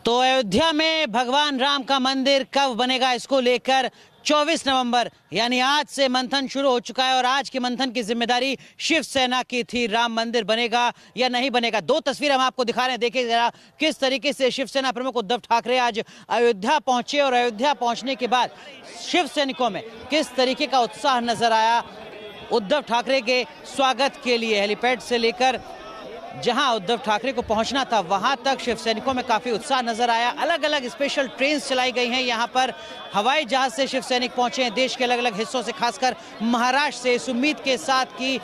तो अयोध्या में भगवान राम का मंदिर कब बनेगा, इसको लेकर 24 नवंबर यानी आज से मंथन शुरू हो चुका है और आज के मंथन की जिम्मेदारी शिवसेना की थी। राम मंदिर बनेगा या नहीं बनेगा, दो तस्वीरें हम आपको दिखा रहे हैं। देखिए जरा किस तरीके से शिवसेना प्रमुख उद्धव ठाकरे आज अयोध्या पहुंचे और अयोध्या पहुंचने के बाद शिव सैनिकों में किस तरीके का उत्साह नजर आया। उद्धव ठाकरे के स्वागत के लिए हेलीपैड से लेकर जहां उद्धव ठाकरे को पहुंचना था वहां तक शिव सैनिकों में काफी उत्साह नजर आया। अलग अलग स्पेशल ट्रेन चलाई गई हैं। यहां पर हवाई जहाज से शिव सैनिक पहुंचे हैं देश के अलग अलग हिस्सों से, खासकर महाराष्ट्र से, इस उम्मीद के साथ कि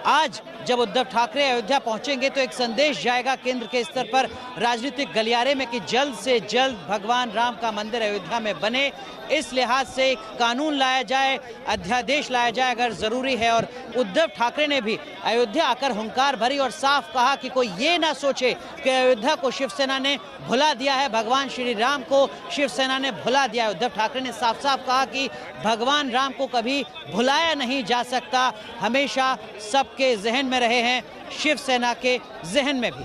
आज जब उद्धव ठाकरे अयोध्या पहुंचेंगे तो एक संदेश जाएगा केंद्र के स्तर पर राजनीतिक गलियारे में कि जल्द से जल्द भगवान राम का मंदिर अयोध्या में बने। इस लिहाज से एक कानून लाया जाए, अध्यादेश लाया जाए अगर जरूरी है। और उद्धव ठाकरे ने भी अयोध्या आकर हुंकार भरी और साफ कहा कि कोई ये ना सोचे कि अयोध्या को शिवसेना ने भुला दिया है, भगवान श्री राम को शिवसेना ने भुला दिया है। उद्धव ठाकरे ने साफ साफ कहा कि भगवान राम को कभी भुलाया नहीं जा सकता, हमेशा सबके जहन में रहे हैं, शिवसेना के जहन में भी।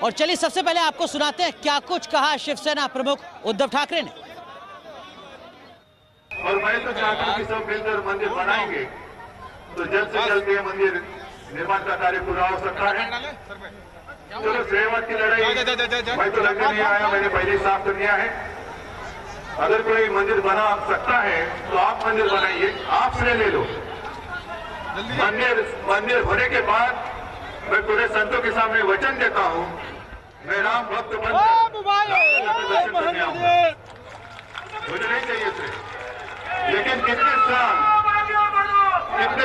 और चलिए सबसे पहले आपको सुनाते हैं क्या कुछ कहा शिवसेना प्रमुख उद्धव ठाकरे ने। और मैं तो चाहता हूं कि सब मिलकर मंदिर बनाएंगे तो जल्द से जल्द ये मंदिर निर्माण का कार्य पूरा हो सकता है। चलो श्रेयवाद की लड़ाई मैं तो लड़ने नहीं आया, मैंने पहले ही साफ कर दिया है। अगर कोई मंदिर बना सकता है तो आप मंदिर बनाइए, आप श्रेय ले लो। मंदिर होने के बाद मैं पूरे संतों के सामने वचन देता हूं, मैं राम भक्त बनकर दर्शन करने आऊंगा। मुझे नहीं चाहिए श्रेय, लेकिन कितने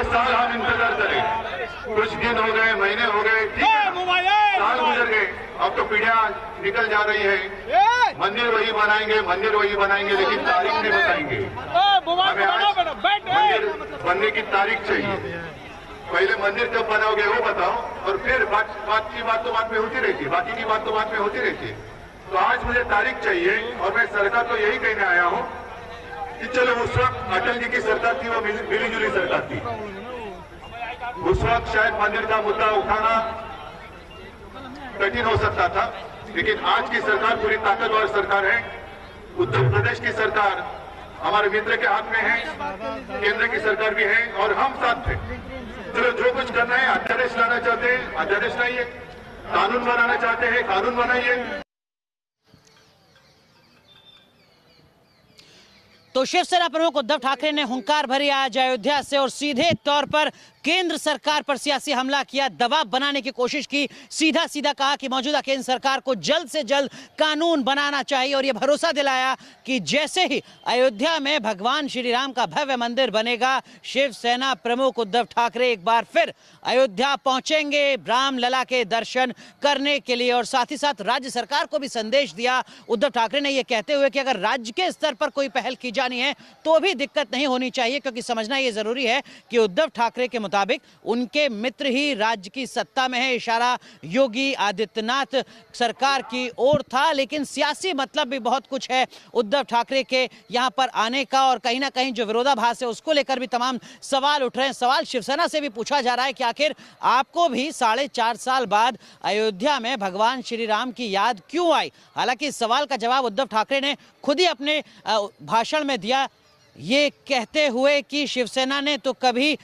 साल हम इंतजार करें। कुछ दिन हो गए, महीने हो गए, ठीक है, साल गुजर गए, अब तो पीढ़ियां निकल जा रही है। मंदिर वही बनाएंगे लेकिन तारीख नहीं बताएंगे। हमें आज मंदिर बनने की तारीख चाहिए। पहले मंदिर कब बनाओगे वो बताओ, और फिर बात की बात तो बाद में होती रहती है, बाकी की बात तो बाद में होती रहती है। तो आज मुझे तारीख चाहिए और मैं सरकार को यही कहने आया हूँ कि चलो उस वक्त अटल जी की सरकार थी, वो मिली जुली सरकार थी। उस वक्त शायद मंदिर का मुद्दा उठाना कठिन हो सकता था, लेकिन आज की सरकार पूरी ताकतवर सरकार है। उत्तर प्रदेश की सरकार हमारे मित्र के हाथ में है, केंद्र की सरकार भी है और हम साथ थे। चलो जो कुछ करना है, अध्यादेश लाना चाहते हैं अध्यादेश लाइए, कानून बनाना चाहते हैं कानून बनाइए। तो शिवसेना प्रमुख उद्धव ठाकरे ने हुंकार भरी आज अयोध्या से और सीधे तौर पर केंद्र सरकार पर सियासी हमला किया, दबाव बनाने की कोशिश की। सीधा सीधा कहा कि मौजूदा केंद्र सरकार को जल्द से जल्द कानून बनाना चाहिए और यह भरोसा दिलाया कि जैसे ही अयोध्या में भगवान श्री राम का भव्य मंदिर बनेगा, शिवसेना प्रमुख उद्धव ठाकरे एक बार फिर अयोध्या पहुंचेंगे रामलला के दर्शन करने के लिए। और साथ ही साथ राज्य सरकार को भी संदेश दिया उद्धव ठाकरे ने, यह कहते हुए कि अगर राज्य के स्तर पर कोई पहल की जानी है तो भी दिक्कत नहीं होनी चाहिए, क्योंकि समझना यह जरूरी है कि उद्धव ठाकरे के मुताबिक उनके मित्र ही राज्य की सत्ता में है। इशारा योगी आदित्यनाथ सरकार की ओर था, लेकिन सियासी मतलब भी बहुत कुछ है उद्धव ठाकरे के यहां पर आने का। और कहीं ना कहीं जो विरोधाभास है उसको लेकर भी तमाम सवाल उठ रहे हैं। सवाल शिवसेना से भी पूछा जा रहा है कि आखिर आपको भी 4.5 साल बाद अयोध्या में भगवान श्री राम की याद क्यों आई। हालांकि इस सवाल का जवाब उद्धव ठाकरे ने खुद ही अपने भाषण में दिया, ये कहते हुए कि शिवसेना ने तो कभी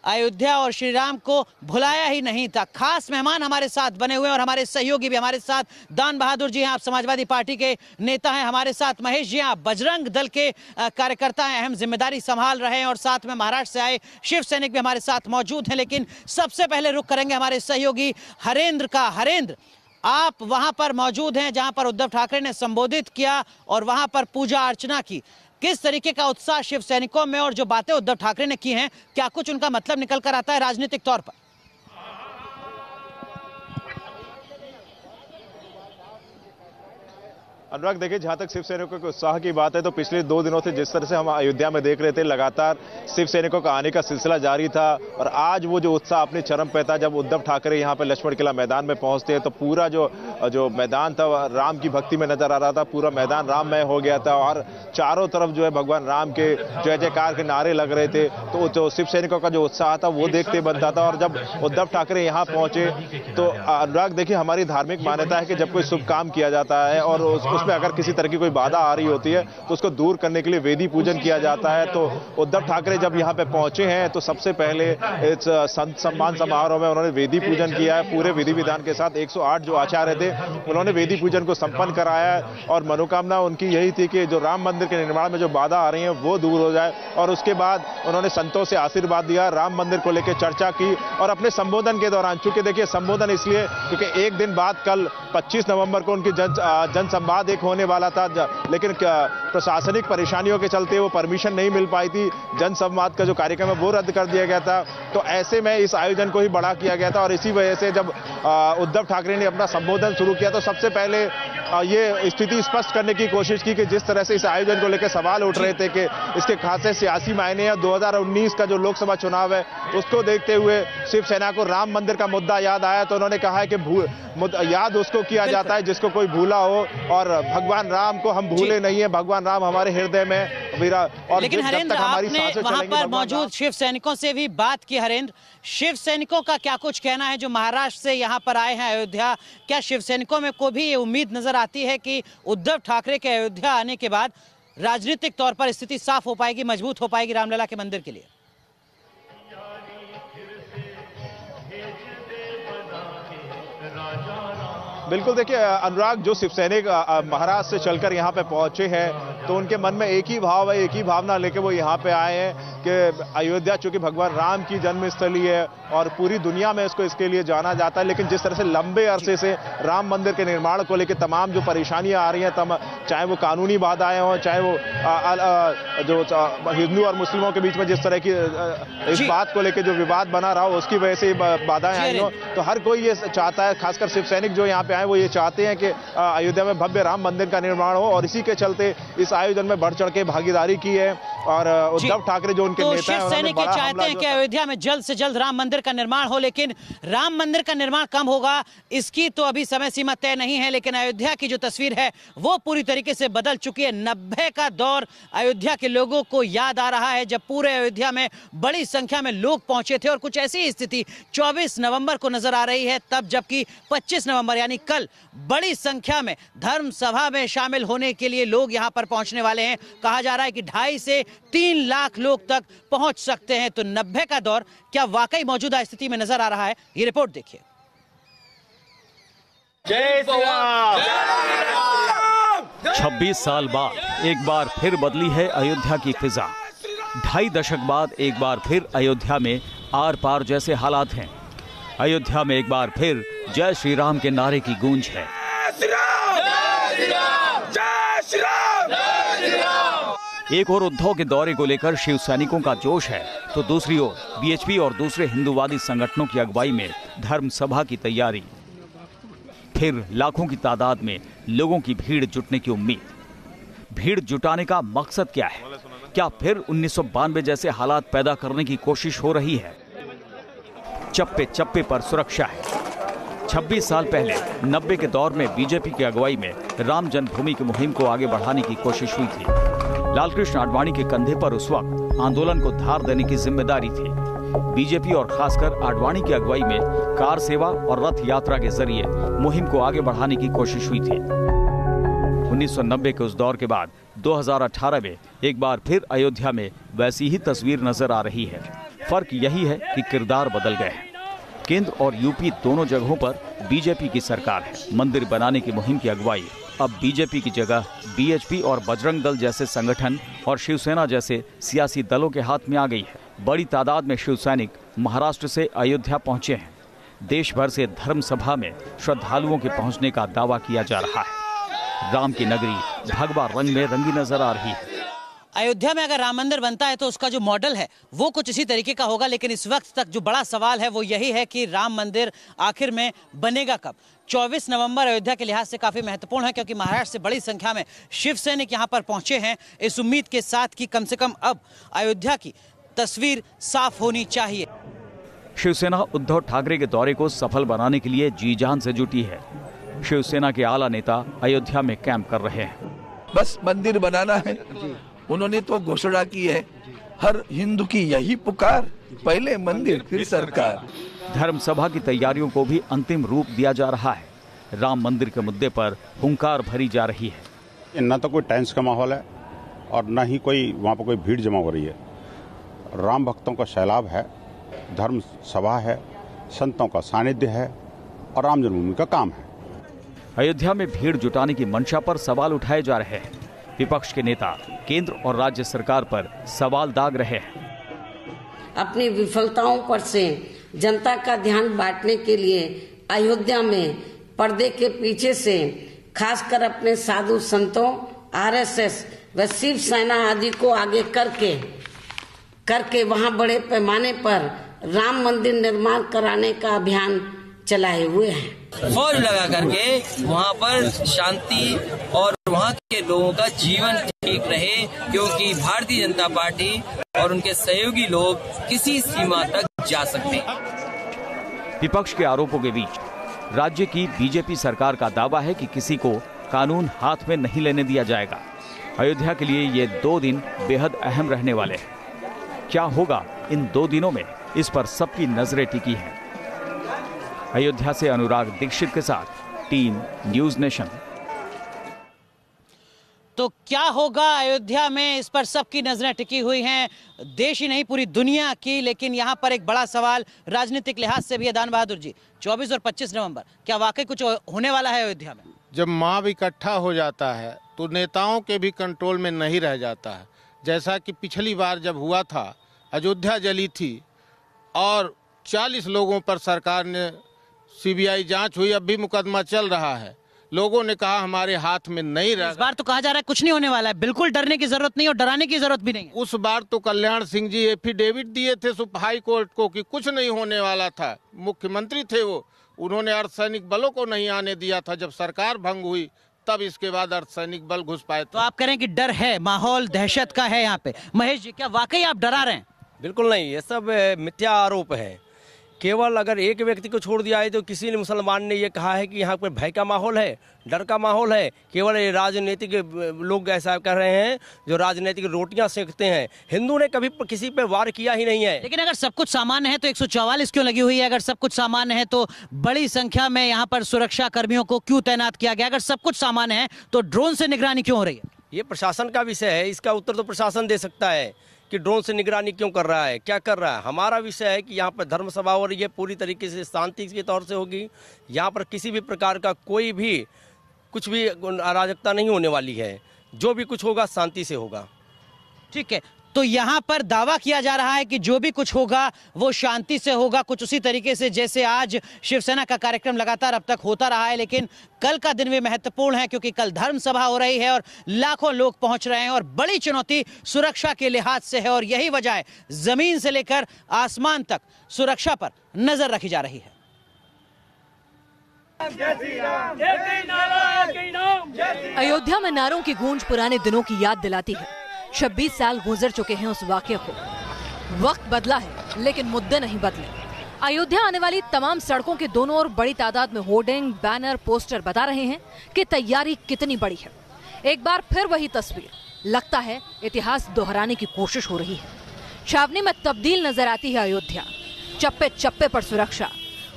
अयोध्या और श्री राम को भुलाया ही नहीं था। खास मेहमान हमारे साथ बने हुए और हमारे सहयोगी भी हमारे साथ। दान बहादुर जी हैं, आप समाजवादी पार्टी के नेता हैं, हमारे साथ महेश जी हैं, आप बजरंग दल के कार्यकर्ता हैं, अहम जिम्मेदारी संभाल रहे हैं, और साथ में महाराष्ट्र से आए शिव सैनिक भी हमारे साथ मौजूद हैं। लेकिन सबसे पहले रुख करेंगे हमारे सहयोगी हरेंद्र का। हरेंद्र, आप वहां पर मौजूद हैं जहां पर उद्धव ठाकरे ने संबोधित किया और वहां पर पूजा अर्चना की। किस तरीके का उत्साह शिव सैनिकों में, और जो बातें उद्धव ठाकरे ने की हैं क्या कुछ उनका मतलब निकल कर आता है राजनीतिक तौर पर? अनुराग, देखिए जहां तक शिव सैनिकों के उत्साह की बात है तो पिछले 2 दिनों से जिस तरह से हम अयोध्या में देख रहे थे, लगातार शिव सैनिकों का आने का सिलसिला जारी था और आज वो जो उत्साह अपने चरम पे था जब उद्धव ठाकरे यहां पर लक्ष्मण किला मैदान में पहुंचते हैं तो पूरा जो जो मैदान था राम की भक्ति में नजर आ रहा था। पूरा मैदान राममय हो गया था और चारों तरफ जो है भगवान राम के जय जयकार के नारे लग रहे थे। तो जो शिव सैनिकों का जो उत्साह था वो देखते बनता था। और जब उद्धव ठाकरे यहाँ पहुंचे तो अनुराग देखिए, हमारी धार्मिक मान्यता है कि जब कोई शुभ काम किया जाता है और उसमें अगर किसी तरह की कोई बाधा आ रही होती है तो उसको दूर करने के लिए वेदी पूजन किया जाता है। तो उद्धव ठाकरे जब यहाँ पे पहुंचे हैं तो सबसे पहले इस संत सम्मान समारोह में उन्होंने वेदी पूजन किया है। पूरे विधि विधान के साथ 108 जो आचार्य थे उन्होंने वेदी पूजन को संपन्न कराया है और मनोकामना उनकी यही थी कि जो राम मंदिर के निर्माण में जो बाधा आ रही है वो दूर हो जाए। और उसके बाद उन्होंने संतों से आशीर्वाद दिया, राम मंदिर को लेकर चर्चा की। और अपने संबोधन के दौरान, चूंकि देखिए संबोधन इसलिए क्योंकि एक दिन बाद कल 25 नवंबर को उनकी जन संवाद एक होने वाला था, लेकिन प्रशासनिक परेशानियों के चलते वो परमिशन नहीं मिल पाई थी। जन संवाद का जो कार्यक्रम है वो रद्द कर दिया गया था। तो ऐसे में इस आयोजन को ही बड़ा किया गया था। और इसी वजह से जब उद्धव ठाकरे ने अपना संबोधन शुरू किया तो सबसे पहले ये स्थिति स्पष्ट करने की कोशिश की कि जिस तरह से इस आयोजन को लेकर सवाल उठ रहे थे कि इसके खासे सियासी मायने हैं। 2019 का जो लोकसभा चुनाव है उसको देखते हुए शिवसेना को राम मंदिर का मुद्दा याद आया। तो उन्होंने कहा है कि याद उसको किया जाता है जिसको कोई भूला हो, और भगवान राम को हम भूले नहीं है। भगवान राम हमारे हृदय में वीरा। और लेकिन हरेंद्र, आपने वहां पर मौजूद शिव सैनिकों से भी बात की। हरेंद्र, शिव सैनिकों का क्या कुछ कहना है जो महाराष्ट्र से यहाँ पर आए हैं अयोध्या? क्या शिव सैनिकों में को भी ये उम्मीद नजर आती है कि उद्धव ठाकरे के अयोध्या आने के बाद राजनीतिक तौर पर स्थिति साफ हो पाएगी, मजबूत हो पाएगी रामलला के मंदिर के लिए? बिल्कुल, देखिए अनुराग, जो शिव सैनिक महाराष्ट्र से चलकर यहाँ पे पहुंचे हैं तो उनके मन में एक ही भाव है, एक ही भावना लेके वो यहाँ पे आए हैं कि अयोध्या चूंकि भगवान राम की जन्मस्थली है और पूरी दुनिया में इसको इसके लिए जाना जाता है। लेकिन जिस तरह से लंबे अरसे से राम मंदिर के निर्माण को लेकर तमाम जो परेशानियां आ रही हैं, चाहे वो कानूनी बाधाएं हों, चाहे वो जो हिंदू और मुस्लिमों के बीच में जिस तरह की इस बात को लेकर जो विवाद बना रहा हो उसकी वजह से बाधाएं आई हो, तो हर कोई ये चाहता है, खासकर शिव सैनिक जो यहाँ पे आए वो ये चाहते हैं कि अयोध्या में भव्य राम मंदिर का निर्माण हो। और इसी के चलते इस आयोजन में बढ़ चढ़ के भागीदारी की है। और उद्धव ठाकरे जो उनके नेता हैं, शिव सैनिक ये चाहते हैं कि अयोध्या में जल्द से जल्द राम मंदिर का निर्माण हो। लेकिन राम मंदिर का निर्माण कब होगा इसकी तो अभी समय सीमा तय नहीं है। लेकिन अयोध्या की जो तस्वीर है वो पूरी तरीके से बदल चुकी है। 90 का दौर अयोध्या के लोगों को याद आ रहा है जब पूरे अयोध्या में बड़ी संख्या में लोग पहुंचे थे। और कुछ ऐसी स्थिति 24 नवंबर को नजर आ रही है, तब जबकि 25 नवंबर यानी कल बड़ी संख्या में धर्म सभा में शामिल होने के लिए लोग यहां पर पहुंचने वाले हैं। कहा जा रहा है कि 2.5 से 3 लाख लोग तक पहुंच सकते हैं। तो 90 का दौर क्या वाकई मौजूदा स्थिति में नजर आ रहा है? ये रिपोर्ट देखिए। जय श्री राम। 26 साल बाद एक बार फिर बदली है अयोध्या की फिजा। 2.5 दशक बाद एक बार फिर अयोध्या में आर पार जैसे हालात हैं। अयोध्या में एक बार फिर जय श्री राम के नारे की गूंज है। एक और उद्धव के दौरे को लेकर शिव सैनिकों का जोश है, तो दूसरी ओर बीएचपी और दूसरे हिंदूवादी संगठनों की अगुवाई में धर्म सभा की तैयारी। फिर लाखों की तादाद में लोगों की भीड़ जुटने की उम्मीद। भीड़ जुटाने का मकसद क्या है? क्या फिर 1992 जैसे हालात पैदा करने की कोशिश हो रही है? चप्पे चप्पे पर सुरक्षा है। 26 साल पहले 90 के दौर में बीजेपी की अगुवाई में राम जन्मभूमि की मुहिम को आगे बढ़ाने की कोशिश हुई थी। लालकृष्ण आडवाणी के कंधे पर उस वक्त आंदोलन को धार देने की जिम्मेदारी थी। बीजेपी और खासकर आडवाणी की अगुवाई में कार सेवा और रथ यात्रा के जरिए मुहिम को आगे बढ़ाने की कोशिश हुई थी। 1990 के उस दौर के बाद 2018 में एक बार फिर अयोध्या में वैसी ही तस्वीर नजर आ रही है। फर्क यही है कि किरदार बदल गए हैं। केंद्र और यूपी दोनों जगहों पर बीजेपी की सरकार है। मंदिर बनाने की मुहिम की अगुवाई अब बीजेपी की जगह बीएचपी और बजरंग दल जैसे संगठन और शिवसेना जैसे सियासी दलों के हाथ में आ गई है। बड़ी तादाद में शिव सैनिक महाराष्ट्र से अयोध्या पहुंचे हैं। देश भर से धर्म सभा में श्रद्धालुओं के पहुंचने का दावा किया जा रहा है। राम की नगरी भगवा रंग में रंगी नजर आ रही है। अयोध्या में अगर राम मंदिर बनता है तो उसका जो मॉडल है वो कुछ इसी तरीके का होगा। लेकिन इस वक्त तक जो बड़ा सवाल है वो यही है कि राम मंदिर आखिर में बनेगा कब? 24 नवंबर अयोध्या के लिहाज से काफी महत्वपूर्ण है क्योंकि महाराष्ट्र से बड़ी संख्या में शिव सैनिक यहाँ पर पहुंचे हैं इस उम्मीद के साथ कि कम से कम अब अयोध्या की तस्वीर साफ होनी चाहिए। शिवसेना उद्धव ठाकरे के दौरे को सफल बनाने के लिए जी जान से जुटी है। शिवसेना के आला नेता अयोध्या में कैंप कर रहे हैं। बस मंदिर बनाना है, उन्होंने तो घोषणा की है, हर हिंदू की यही पुकार, पहले मंदिर फिर सरकार। धर्म सभा की तैयारियों को भी अंतिम रूप दिया जा रहा है। राम मंदिर के मुद्दे पर हुंकार भरी जा रही है। न तो कोई टेंस का माहौल है और न ही कोई वहाँ पर कोई भीड़ जमा हो रही है। राम भक्तों का सैलाब है, धर्म सभा है, संतों का सानिध्य है और राम जन्मभूमि का काम है। अयोध्या में भीड़ जुटाने की मंशा पर सवाल उठाए जा रहे हैं। विपक्ष के नेता केंद्र और राज्य सरकार पर सवाल दाग रहे हैं। अपनी विफलताओं पर से जनता का ध्यान बांटने के लिए अयोध्या में पर्दे के पीछे से खासकर अपने साधु संतों, आरएसएस व शिवसेना आदि को आगे करके वहां बड़े पैमाने पर राम मंदिर निर्माण कराने का अभियान चलाए हुए हैं। फौज लगा करके वहाँ पर शांति और वहाँ के लोगों का जीवन ठीक रहे, क्योंकि भारतीय जनता पार्टी और उनके सहयोगी लोग किसी सीमा तक जा सकते हैं। विपक्ष के आरोपों के बीच राज्य की बीजेपी सरकार का दावा है कि किसी को कानून हाथ में नहीं लेने दिया जाएगा। अयोध्या के लिए ये 2 दिन बेहद अहम रहने वाले हैं। क्या होगा इन 2 दिनों में, इस पर सबकी नजरें टिकी हैं। अयोध्या से अनुराग दीक्षित के साथ टीम न्यूज नेशन। तो क्या होगा अयोध्या में, इस पर सबकी नजरें टिकी हुई हैं, देश ही नहीं पूरी दुनिया की। लेकिन यहाँ पर एक बड़ा सवाल राजनीतिक लिहाज से भी है। दान बहादुर जी, 24 और 25 नवंबर क्या वाकई कुछ होने वाला है अयोध्या में? जब माब इकट्ठा हो जाता है तो नेताओं के भी कंट्रोल में नहीं रह जाता है। जैसा कि पिछली बार जब हुआ था, अयोध्या जली थी और 40 लोगों पर सरकार ने सीबीआई जांच हुई, अब भी मुकदमा चल रहा है। लोगों ने कहा हमारे हाथ में नहीं रहा। इस बार तो कहा जा रहा है कुछ नहीं होने वाला है, बिल्कुल डरने की जरूरत नहीं और डराने की जरूरत भी नहीं है। उस बार तो कल्याण सिंह जी एफिडेविट दिए थे हाई कोर्ट को कि कुछ नहीं होने वाला था। मुख्यमंत्री थे वो, उन्होंने अर्धसैनिक बलों को नहीं आने दिया था। जब सरकार भंग हुई तब इसके बाद अर्धसैनिक बल घुस पाए। तो आप कह रहे हैं कि डर है, माहौल दहशत का है यहाँ पे। महेश जी, क्या वाकई आप डरा रहे हैं? बिल्कुल नहीं, ये सब मिथ्या आरोप है। केवल अगर एक व्यक्ति को छोड़ दिया है तो किसी ने मुसलमान ने ये कहा है कि यहाँ पर भय का माहौल है, डर का माहौल है। केवल राजनीतिक लोग ऐसा कर रहे हैं जो राजनीतिक रोटियां सेकते हैं। हिंदू ने कभी किसी पे वार किया ही नहीं है। लेकिन अगर सब कुछ सामान्य है तो 144 क्यों लगी हुई है? अगर सब कुछ सामान्य है तो बड़ी संख्या में यहाँ पर सुरक्षा कर्मियों को क्यों तैनात किया गया? अगर सब कुछ सामान्य है तो ड्रोन से निगरानी क्यों हो रही है? ये प्रशासन का विषय है, इसका उत्तर तो प्रशासन दे सकता है कि ड्रोन से निगरानी क्यों कर रहा है, क्या कर रहा है। हमारा विषय है कि यहाँ पर धर्म सभा हो रही है, पूरी तरीके से शांति के तौर से होगी। यहाँ पर किसी भी प्रकार का कोई भी कुछ भी अराजकता नहीं होने वाली है। जो भी कुछ होगा शांति से होगा। ठीक है, तो यहाँ पर दावा किया जा रहा है कि जो भी कुछ होगा वो शांति से होगा, कुछ उसी तरीके से जैसे आज शिवसेना का कार्यक्रम लगातार अब तक होता रहा है। लेकिन कल का दिन भी महत्वपूर्ण है क्योंकि कल धर्म सभा हो रही है और लाखों लोग पहुंच रहे हैं और बड़ी चुनौती सुरक्षा के लिहाज से है। और यही वजह है जमीन से लेकर आसमान तक सुरक्षा पर नजर रखी जा रही है। अयोध्या में नारों की गूंज पुराने दिनों की याद दिलाती है। 26 साल गुजर चुके हैं उस वाकये को। वक्त बदला है लेकिन मुद्दे नहीं बदले। अयोध्या आने वाली तमाम सड़कों के दोनों ओर बड़ी तादाद में होर्डिंग, बैनर, पोस्टर बता रहे हैं कि तैयारी कितनी बड़ी है। एक बार फिर वही तस्वीर, लगता है इतिहास दोहराने की कोशिश हो रही है। छावनी में तब्दील नजर आती है अयोध्या। चप्पे चप्पे पर सुरक्षा,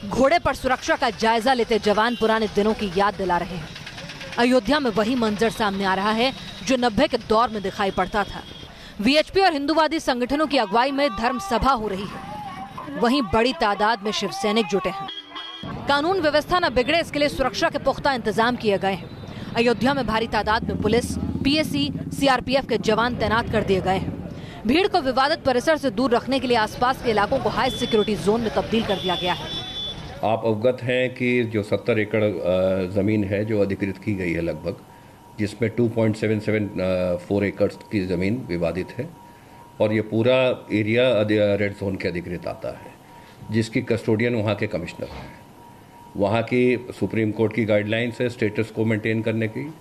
घोड़े पर सुरक्षा का जायजा लेते जवान पुराने दिनों की याद दिला रहे हैं। अयोध्या में वही मंजर सामने आ रहा है जो 90 के दौर में दिखाई पड़ता था। वीएचपी और हिंदूवादी संगठनों की अगुवाई में धर्म सभा हो रही है। वहीं बड़ी तादाद में शिव सैनिक जुटे हैं। कानून व्यवस्था न बिगड़े इसके लिए सुरक्षा के पुख्ता इंतजाम किए गए हैं। अयोध्या में भारी तादाद में पुलिस, पीएसी, सीआरपीएफ के जवान तैनात कर दिए गए हैं। भीड़ को विवादित परिसर से दूर रखने के लिए आसपास के इलाकों को हाई सिक्योरिटी जोन में तब्दील कर दिया गया है। आप अवगत हैं कि जो 70 एकड़ ज़मीन है जो अधिकृत की गई है लगभग, जिसमें 2.774 एकड़ की ज़मीन विवादित है और ये पूरा एरिया रेड जोन के अधिकृत आता है, जिसकी कस्टोडियन वहाँ के कमिश्नर हैं। वहाँ की सुप्रीम कोर्ट की गाइडलाइंस है स्टेटस को मेंटेन करने की,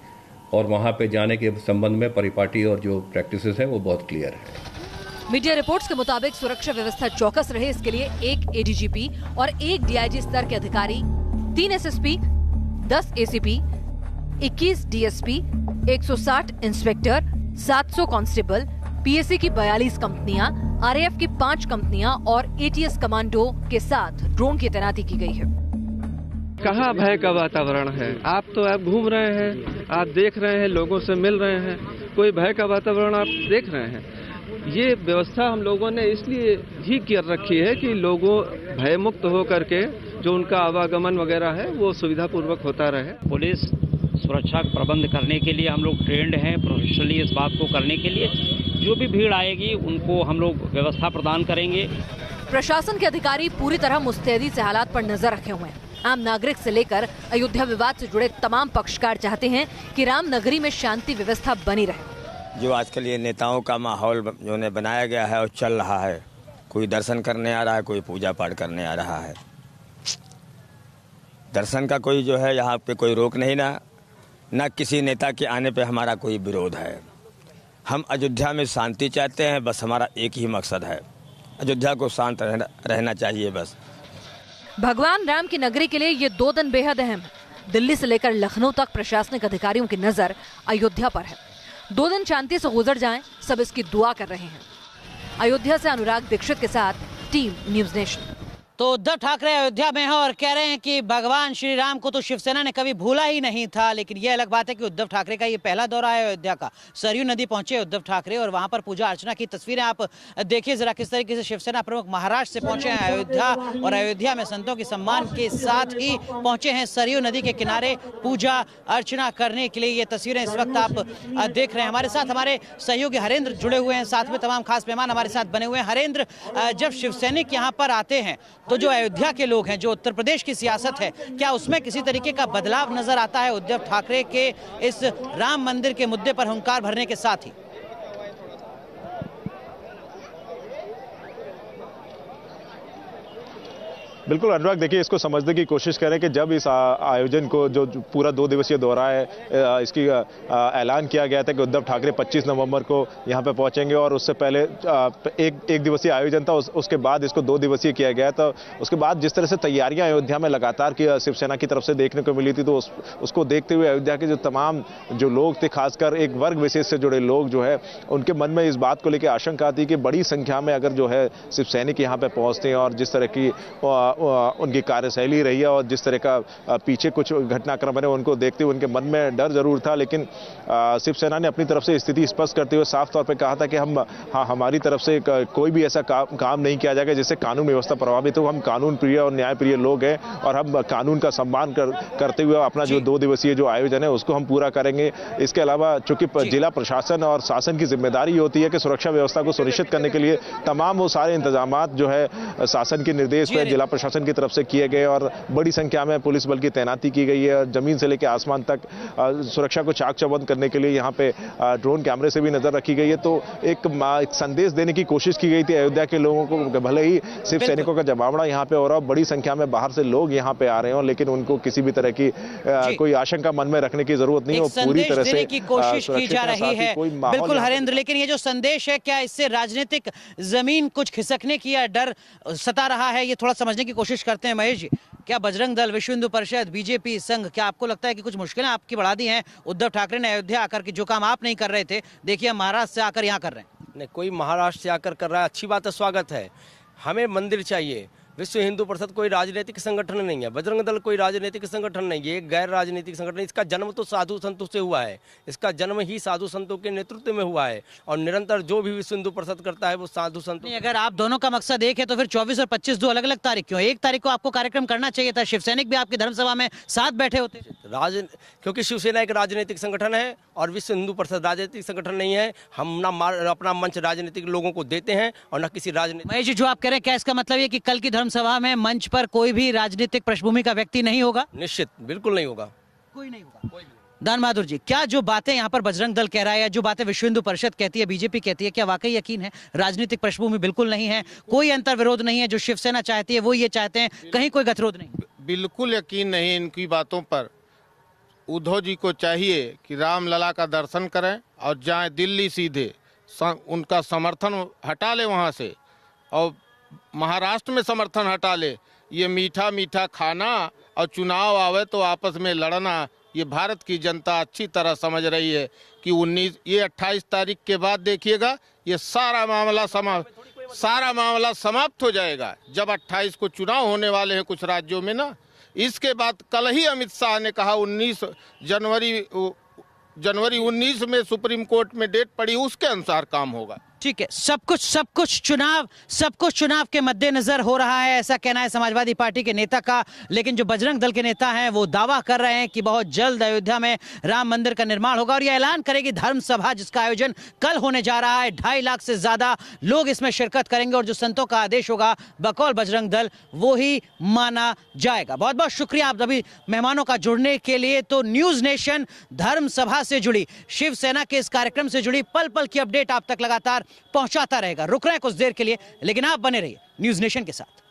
और वहाँ पे जाने के संबंध में परिपाटी और जो प्रैक्टिसेस हैं वो बहुत क्लियर है। मीडिया रिपोर्ट्स के मुताबिक सुरक्षा व्यवस्था चौकस रहे इसके लिए 1 एडीजीपी और 1 डीआईजी स्तर के अधिकारी, 3 SSP, 10 ACP, 21 DSP, 160 inspector, 700 constable, PAC की 42 कंपनियां, आरएएफ की 5 कंपनियां और एटीएस कमांडो के साथ ड्रोन की तैनाती की गई है। कहाँ भय का वातावरण है? आप घूम रहे हैं, आप देख रहे हैं, लोगों से मिल रहे हैं, कोई भय का वातावरण आप देख रहे हैं। ये व्यवस्था हम लोगों ने इसलिए ही कर रखी है कि लोगों भय मुक्त हो करके जो उनका आवागमन वगैरह है वो सुविधा पूर्वक होता रहे। पुलिस सुरक्षा प्रबंध करने के लिए हम लोग ट्रेंड हैं प्रोफेशनली इस बात को करने के लिए। जो भी भीड़ आएगी उनको हम लोग व्यवस्था प्रदान करेंगे। प्रशासन के अधिकारी पूरी तरह मुस्तैदी से हालात पर नजर रखे हुए हैं। आम नागरिक से लेकर अयोध्या विवाद से जुड़े तमाम पक्षकार चाहते हैं कि राम नगरी में शांति व्यवस्था बनी रहे। जो आजकल ये नेताओं का माहौल जो ने बनाया गया है और चल रहा है, कोई दर्शन करने आ रहा है, कोई पूजा पाठ करने आ रहा है। दर्शन का कोई जो है यहाँ पे कोई रोक नहीं, ना किसी नेता के आने पे हमारा कोई विरोध है। हम अयोध्या में शांति चाहते हैं, बस हमारा एक ही मकसद है, अयोध्या को शांत रहना चाहिए बस। भगवान राम की नगरी के लिए ये 2 दिन बेहद अहम है। दिल्ली से लेकर लखनऊ तक प्रशासनिक अधिकारियों की नजर अयोध्या पर है। 2 दिन शांति से गुजर जाएं, सब इसकी दुआ कर रहे हैं। अयोध्या से अनुराग दीक्षित के साथ टीम न्यूज़ नेशन। तो उद्धव ठाकरे अयोध्या में हैं और कह रहे हैं कि भगवान श्री राम को तो शिवसेना ने कभी भूला ही नहीं था। लेकिन यह अलग बात है कि उद्धव ठाकरे का ये पहला दौरा है अयोध्या का। सरयू नदी पहुंचे उद्धव ठाकरे और वहां पर पूजा अर्चना की तस्वीरें आप देखिए जरा किस तरीके से शिवसेना प्रमुख महाराष्ट्र से पहुंचे हैं अयोध्या और अयोध्या में संतों के सम्मान के साथ ही पहुंचे हैं सरयू नदी के किनारे पूजा अर्चना करने के लिए। ये तस्वीरें इस वक्त आप देख रहे हैं। हमारे साथ हमारे सहयोगी हरेंद्र जुड़े हुए हैं, साथ में तमाम खास मेहमान हमारे साथ बने हुए हैं। हरेंद्र, जब शिवसैनिक यहाँ पर आते हैं तो जो अयोध्या के लोग हैं, जो उत्तर प्रदेश की सियासत है, क्या उसमें किसी तरीके का बदलाव नजर आता है उद्धव ठाकरे के इस राम मंदिर के मुद्दे पर हुंकार भरने के साथ ही? बिल्कुल अनुराग, देखिए इसको समझने की कोशिश करें कि जब इस आयोजन को जो पूरा 2 दिवसीय दौरा है इसकी ऐलान किया गया था कि उद्धव ठाकरे 25 नवंबर को यहाँ पे पहुंचेंगे और उससे पहले एक दिवसीय आयोजन था, उसके बाद इसको 2 दिवसीय किया गया था। उसके बाद जिस तरह से तैयारियां अयोध्या में लगातार की शिवसेना की तरफ से देखने को मिली थी, तो उसको देखते हुए अयोध्या के जो तमाम जो लोग थे, खासकर एक वर्ग विशेष से जुड़े लोग जो है, उनके मन में इस बात को लेकर आशंका थी कि बड़ी संख्या में अगर जो है शिव सैनिक यहाँ पे पहुंचते हैं और जिस तरह की उनकी कार्यशैली रही है और जिस तरह का पीछे कुछ घटनाक्रम है, उनको देखते हुए उनके मन में डर जरूर था। लेकिन शिवसेना ने अपनी तरफ से स्थिति स्पष्ट करते हुए साफ तौर पे कहा था कि हमारी तरफ से कोई भी ऐसा काम नहीं किया जाएगा जिससे कानून व्यवस्था प्रभावित हो। हम कानून प्रिय और न्याय प्रिय लोग हैं और हम कानून का सम्मान करते हुए अपना जो 2 दिवसीय जो आयोजन है उसको हम पूरा करेंगे। इसके अलावा चूंकि जिला प्रशासन और शासन की जिम्मेदारी होती है कि सुरक्षा व्यवस्था को सुनिश्चित करने के लिए तमाम वो सारे इंतजाम जो है शासन के निर्देश पर जिला प्रशासन की तरफ से किए गए और बड़ी संख्या में पुलिस बल की तैनाती की गई है। जमीन से लेकर आसमान तक सुरक्षा को चाक चौबंद करने के लिए यहाँ पे ड्रोन कैमरे से भी नजर रखी गई है। तो एक संदेश देने की कोशिश की गई थी अयोध्या के लोगों को, भले ही शिव सैनिकों का जमावड़ा यहाँ पे हो रहा हो, बड़ी संख्या में बाहर से लोग यहाँ पे आ रहे हो, लेकिन उनको किसी भी तरह की कोई आशंका मन में रखने की जरूरत नहीं, वो पूरी तरह से की कोशिश की जा रही है। बिल्कुल हरेंद्र, लेकिन ये जो संदेश है, क्या इससे राजनीतिक जमीन कुछ खिसकने की या डर सता रहा है? ये थोड़ा समझने की कोशिश करते हैं महेश जी। क्या बजरंग दल, विश्व हिंदू परिषद, बीजेपी, संघ, क्या आपको लगता है कि कुछ मुश्किलें आपकी बढ़ा दी हैं उद्धव ठाकरे ने अयोध्या आकर के? जो काम आप नहीं कर रहे थे, देखिए हम महाराष्ट्र से आकर यहाँ कर रहे हैं। नहीं, कोई महाराष्ट्र से आकर कर रहा है, अच्छी बात है, स्वागत है। हमें मंदिर चाहिए। विश्व हिंदू परिषद कोई राजनीतिक संगठन नहीं है, बजरंग दल कोई राजनीतिक संगठन नहीं है, ये गैर राजनीतिक संगठन। इसका जन्म तो साधु संतों से हुआ है, इसका जन्म ही साधु संतों के नेतृत्व में हुआ है और निरंतर जो भी विश्व हिंदू परिषद करता है वो साधु संतों। अगर आप दोनों का मकसद एक है तो फिर 24 और 25 दो अलग अलग तारीख क्यों? 1 तारीख को आपको कार्यक्रम करना चाहिए था, शिवसैनिक भी आपकी धर्मसभा में साथ बैठे होते। क्योंकि शिवसेना एक राजनीतिक संगठन है और विश्व हिंदू परिषद राजनीतिक संगठन नहीं है। हम अपना मंच राजनीतिक लोगों को देते हैं और न किसी राजनीतिक। महेश जी, जो आप कह रहे हैं, क्या इसका मतलब है कि कल की धर्मसभा में मंच पर कोई भी राजनीतिक पृष्ठभूमि का व्यक्ति नहीं होगा? निश्चित, बिल्कुल नहीं होगा, कोई नहीं होगा। दान बहादुर जी, क्या जो बातें यहाँ पर बजरंग दल कह रहा है या जो बातें विश्व हिंदू परिषद कहती है, बीजेपी कहती है, क्या वाकई यकीन है राजनीतिक पृष्ठभूमि बिल्कुल नहीं है, कोई अंतर विरोध नहीं है? जो शिवसेना चाहती है वो ये चाहते हैं, कहीं कोई गठरोध नहीं? बिल्कुल यकीन नहीं इनकी बातों पर। उद्धव जी को चाहिए कि रामलला का दर्शन करें और जाएं दिल्ली सीधे, उनका समर्थन हटा ले वहाँ से और महाराष्ट्र में समर्थन हटा ले। ये मीठा मीठा खाना और चुनाव आवे तो आपस में लड़ना ये भारत की जनता अच्छी तरह समझ रही है कि 28 तारीख के बाद देखिएगा ये सारा मामला समाप्त हो जाएगा। जब 28 को चुनाव होने वाले हैं कुछ राज्यों में ना, इसके बाद कल ही अमित शाह ने कहा 19 जनवरी 19 में सुप्रीम कोर्ट में डेट पड़ी, उसके अनुसार काम होगा। ठीक है, सब कुछ चुनाव के मद्देनजर हो रहा है, ऐसा कहना है समाजवादी पार्टी के नेता का। लेकिन जो बजरंग दल के नेता हैं वो दावा कर रहे हैं कि बहुत जल्द अयोध्या में राम मंदिर का निर्माण होगा और यह ऐलान करेगी धर्म सभा जिसका आयोजन कल होने जा रहा है। 2.5 लाख से ज्यादा लोग इसमें शिरकत करेंगे और जो संतों का आदेश होगा बकौल बजरंग दल वो ही माना जाएगा। बहुत बहुत शुक्रिया आप सभी मेहमानों का जुड़ने के लिए। तो न्यूज नेशन धर्म सभा से जुड़ी, शिवसेना के इस कार्यक्रम से जुड़ी पल पल की अपडेट आप तक लगातार पहुंचाता रहेगा। रुक रहे हैं कुछ देर के लिए, लेकिन आप बने रहिए न्यूज नेशन के साथ।